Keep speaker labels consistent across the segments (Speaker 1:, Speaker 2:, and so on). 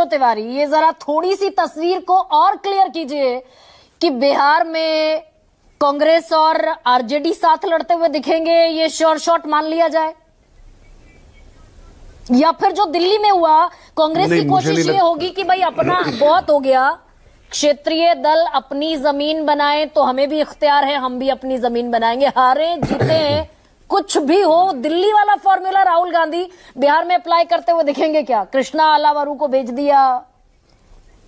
Speaker 1: तिवारी, ये जरा थोड़ी सी तस्वीर को और क्लियर कीजिए कि बिहार में कांग्रेस और आरजेडी साथ लड़ते हुए दिखेंगे, ये श्योर शॉट मान लिया जाए, या फिर जो दिल्ली में हुआ कांग्रेस की कोशिश ये होगी कि भाई अपना बहुत हो गया, क्षेत्रीय दल अपनी जमीन बनाए तो हमें भी इख्तियार है, हम भी अपनी जमीन बनाएंगे, हारे जीते कुछ भी हो, दिल्ली वाला फॉर्मूला राहुल गांधी बिहार में अप्लाई करते हुए दिखेंगे क्या? कृष्णा अलावरू को भेज दिया,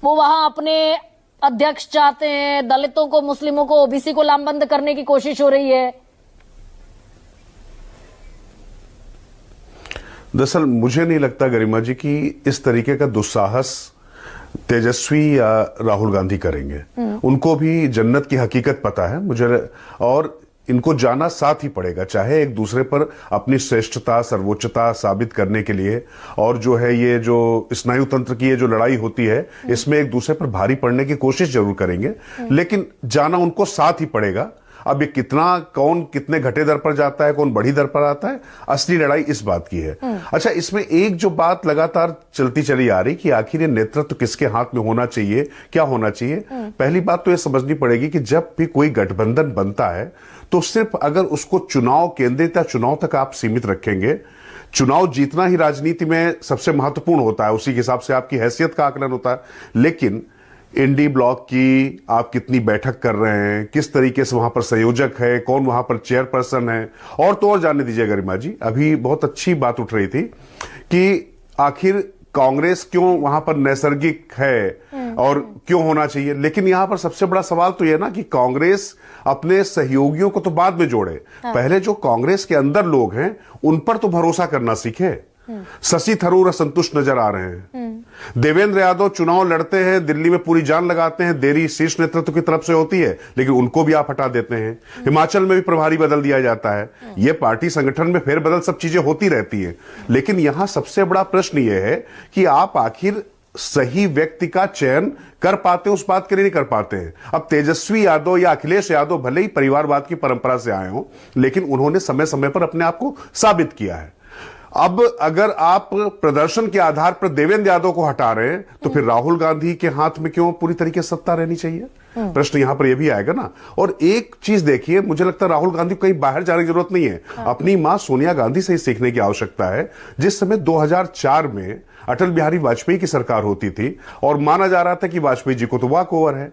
Speaker 1: वो वहां अपने अध्यक्ष चाहते हैं, दलितों को, मुस्लिमों को, ओबीसी को लामबंद करने की कोशिश हो रही है।
Speaker 2: दरअसल मुझे नहीं लगता गरिमा जी कि इस तरीके का दुस्साहस तेजस्वी या राहुल गांधी करेंगे। उनको भी जन्नत की हकीकत पता है मुझे, और इनको जाना साथ ही पड़ेगा, चाहे एक दूसरे पर अपनी श्रेष्ठता, सर्वोच्चता साबित करने के लिए, और जो है ये जो स्नायु तंत्र की ये जो लड़ाई होती है, इसमें एक दूसरे पर भारी पड़ने की कोशिश जरूर करेंगे, लेकिन जाना उनको साथ ही पड़ेगा। अब ये कौन कितने घटे दर पर जाता है, कौन बढ़ी दर पर आता है, असली लड़ाई इस बात की है। अच्छा, इसमें एक जो बात लगातार चलती चली आ रही कि आखिर ये नेतृत्व किसके हाथ में होना चाहिए, क्या होना चाहिए। पहली बात तो ये समझनी पड़ेगी कि जब भी कोई गठबंधन बनता है तो सिर्फ अगर उसको चुनाव केंद्रित या चुनाव तक आप सीमित रखेंगे, चुनाव जीतना ही राजनीति में सबसे महत्वपूर्ण होता है, उसी के हिसाब से आपकी हैसियत का आकलन होता है, लेकिन इंडी ब्लॉक की आप कितनी बैठक कर रहे हैं, किस तरीके से वहां पर संयोजक है, कौन वहां पर चेयरपर्सन है, और तो और जानने दीजिए गरिमा जी, अभी बहुत अच्छी बात उठ रही थी कि आखिर कांग्रेस क्यों वहां पर नैसर्गिक है और क्यों होना चाहिए। लेकिन यहां पर सबसे बड़ा सवाल तो यह ना कि कांग्रेस अपने सहयोगियों को तो बाद में जोड़े, पहले जो कांग्रेस के अंदर लोग हैं उन पर तो भरोसा करना सीखे। शशि थरूर असंतुष्ट नजर आ रहे हैं, देवेंद्र यादव चुनाव लड़ते हैं, दिल्ली में पूरी जान लगाते हैं, देरी शीर्ष नेतृत्व की तरफ से होती है, लेकिन उनको भी आप हटा देते हैं। हिमाचल में भी प्रभारी बदल दिया जाता है, ये पार्टी संगठन में फेरबदल सब चीजें होती रहती हैं। लेकिन यहां सबसे बड़ा प्रश्न यह है कि आप आखिर सही व्यक्ति का चयन कर पाते हैं, उस बात के लिए नहीं कर पाते हैं। अब तेजस्वी यादव या अखिलेश यादव भले ही परिवारवाद की परंपरा से आए हों, लेकिन उन्होंने समय समय पर अपने आप को साबित किया है। अब अगर आप प्रदर्शन के आधार पर देवेंद्र यादव को हटा रहे हैं तो फिर राहुल गांधी के हाथ में क्यों पूरी तरीके से सत्ता रहनी चाहिए? प्रश्न यहां पर यह भी आएगा ना। और एक चीज देखिए, मुझे लगता है राहुल गांधी को कहीं बाहर जाने की जरूरत नहीं है, अपनी मां सोनिया गांधी से ही सीखने की आवश्यकता है। जिस समय 2004 में अटल बिहारी वाजपेयी की सरकार होती थी और माना जा रहा था कि वाजपेयी जी को तो वॉक ओवर है,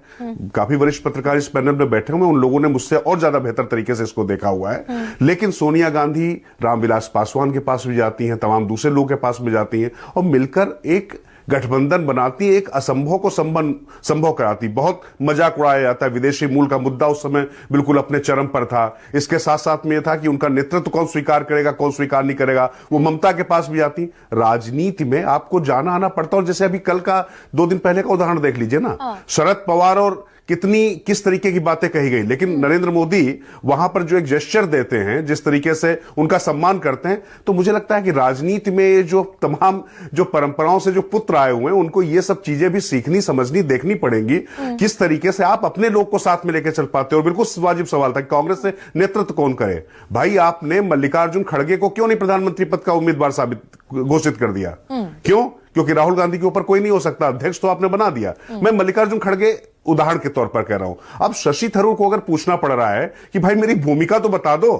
Speaker 2: काफी वरिष्ठ पत्रकार इस पैनल में बैठे हुए, उन लोगों ने मुझसे और ज्यादा बेहतर तरीके से इसको देखा हुआ है। लेकिन सोनिया गांधी रामविलास पासवान के पास भी जाती हैं, तमाम दूसरे लोगों के पास भी जाती हैं और मिलकर एक गठबंधन बनाती है, एक असंभव को संभव कराती। बहुत मजाक उड़ाया जाता है, विदेशी मूल का मुद्दा उस समय बिल्कुल अपने चरम पर था। इसके साथ साथ में यह था कि उनका नेतृत्व कौन स्वीकार करेगा, कौन स्वीकार नहीं करेगा, वो ममता के पास भी जाती। राजनीति में आपको जाना आना पड़ता, और जैसे अभी कल का 2 दिन पहले का उदाहरण देख लीजिए ना, शरद पवार और किस तरीके की बातें कही गई, लेकिन नरेंद्र मोदी वहां पर जो एक जेस्चर देते हैं, जिस तरीके से उनका सम्मान करते हैं, तो मुझे लगता है कि राजनीति में जो तमाम जो परंपराओं से जो पुत्र आए हुए हैं, उनको ये सब चीजें भी सीखनी, समझनी, देखनी पड़ेंगी, किस तरीके से आप अपने लोग को साथ में लेकर चल पाते हो। और बिल्कुल वाजिब सवाल था कि कांग्रेस से नेतृत्व कौन करे। भाई, आपने मल्लिकार्जुन खड़गे को क्यों नहीं प्रधानमंत्री पद का उम्मीदवार घोषित कर दिया? क्यों? क्योंकि राहुल गांधी के ऊपर कोई नहीं हो सकता, अध्यक्ष तो आपने बना दिया। मैं मल्लिकार्जुन खड़गे उदाहरण के तौर पर कह रहा हूं। अब शशि थरूर को अगर पूछना पड़ रहा है कि भाई मेरी भूमिका तो बता दो,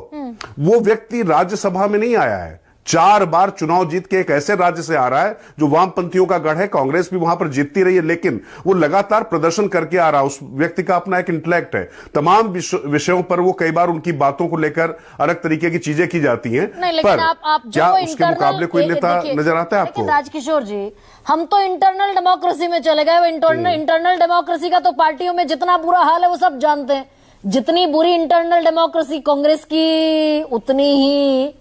Speaker 2: वो व्यक्ति राज्यसभा में नहीं आया है, 4 बार चुनाव जीत के एक ऐसे राज्य से आ रहा है जो वामपंथियों का गढ़ है, कांग्रेस भी वहां पर जीतती रही है, लेकिन वो लगातार प्रदर्शन करके आ रहा है। उस व्यक्ति का अपना एक इंटेलेक्ट है, तमाम विषयों पर वो कई बार उनकी बातों को लेकर अलग तरीके की चीजें की जाती हैं। पर
Speaker 1: आप
Speaker 2: क्या उसके मुकाबले कोई नेता नजर आता है आपको?
Speaker 1: राजकिशोर जी, हम तो इंटरनल डेमोक्रेसी में चले गए। इंटरनल डेमोक्रेसी का तो पार्टियों में जितना बुरा हाल है वो सब जानते हैं। जितनी बुरी इंटरनल डेमोक्रेसी कांग्रेस की, उतनी ही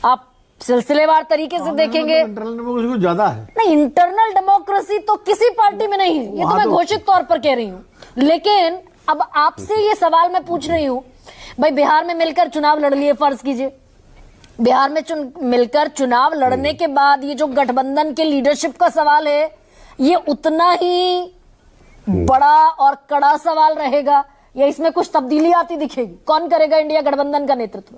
Speaker 1: आप सिलसिलेवार तरीके से देखेंगे
Speaker 3: इंटरनल डेमोक्रेसी कुछ ज्यादा है।
Speaker 1: नहीं, इंटरनल डेमोक्रेसी तो किसी पार्टी में नहीं है, ये तो मैं घोषित तौर पर कह रही हूं। लेकिन अब आपसे ये सवाल मैं पूछ रही हूं, भाई बिहार में मिलकर चुनाव लड़ लिए, फर्ज कीजिए बिहार में मिलकर चुनाव लड़ने के बाद ये जो गठबंधन के लीडरशिप का सवाल है, ये उतना ही बड़ा और कड़ा सवाल रहेगा या इसमें कुछ तब्दीली आती दिखेगी? कौन करेगा इंडिया गठबंधन का नेतृत्व?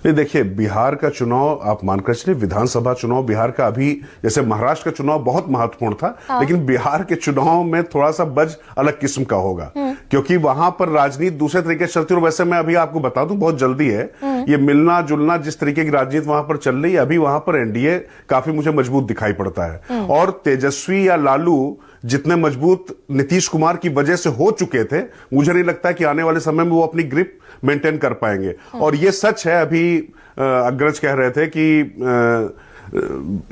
Speaker 2: नहीं, देखिए, बिहार का चुनाव आप मानकर चलिए, विधानसभा चुनाव बिहार का अभी जैसे महाराष्ट्र का चुनाव बहुत महत्वपूर्ण था, लेकिन बिहार के चुनाव में थोड़ा सा बज अलग किस्म का होगा, क्योंकि वहां पर राजनीति दूसरे तरीके से चलती है। और वैसे मैं अभी आपको बता दूं, बहुत जल्दी है, ये मिलना जुलना जिस तरीके की राजनीति वहां पर चल रही है, अभी वहां पर एनडीए काफी मुझे मजबूत दिखाई पड़ता है। और तेजस्वी या लालू जितने मजबूत नीतीश कुमार की वजह से हो चुके थे, मुझे नहीं लगता कि आने वाले समय में वो अपनी ग्रिप मेंटेन कर पाएंगे। और ये सच है, अभी अग्रज कह रहे थे कि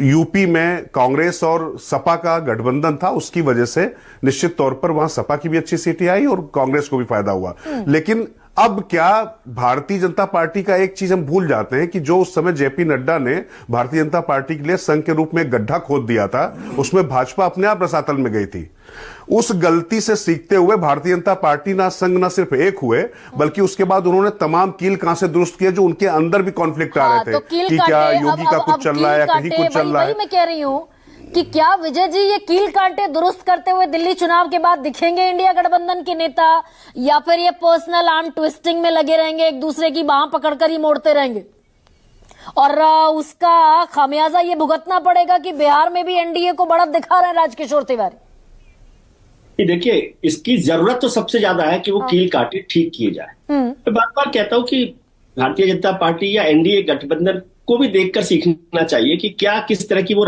Speaker 2: यूपी में कांग्रेस और सपा का गठबंधन था, उसकी वजह से निश्चित तौर पर वहां सपा की भी अच्छी सीटें आई और कांग्रेस को भी फायदा हुआ। लेकिन अब क्या, भारतीय जनता पार्टी का एक चीज हम भूल जाते हैं कि जो उस समय जेपी नड्डा ने भारतीय जनता पार्टी के लिए संघ के रूप में एक गड्ढा खोद दिया था, उसमें भाजपा अपने आप रसातल में गई थी। उस गलती से सीखते हुए भारतीय जनता पार्टी ना संघ ना सिर्फ एक हुए, बल्कि उसके बाद उन्होंने तमाम कील कांसे दुरुस्त किए जो उनके अंदर भी कॉन्फ्लिक्ट आ रहे थे, कि क्या योगी का कुछ चल रहा है या कहीं कुछ चल रहा है।
Speaker 1: मैं कह रही हूं कि क्या विजय जी ये कील कांटे दुरुस्त करते हुए दिल्ली चुनाव के बाद दिखेंगे इंडिया गठबंधन के नेता, या फिर ये पर्सनल आर्म ट्विस्टिंग में लगे रहेंगे, एक दूसरे की बाह पकड़कर ही मोड़ते रहेंगे, और उसका खामियाजा ये भुगतना पड़ेगा कि बिहार में भी एनडीए को बढ़त दिखा रहे हैं राजकिशोर तिवारी?
Speaker 3: देखिए, इसकी जरूरत तो सबसे ज्यादा है कि वो कील काटे ठीक किए जाए। मैं बार बार कहता हूं कि भारतीय जनता पार्टी या एनडीए गठबंधन को भी देखकर सीखना चाहिए कि क्या किस तरह की वो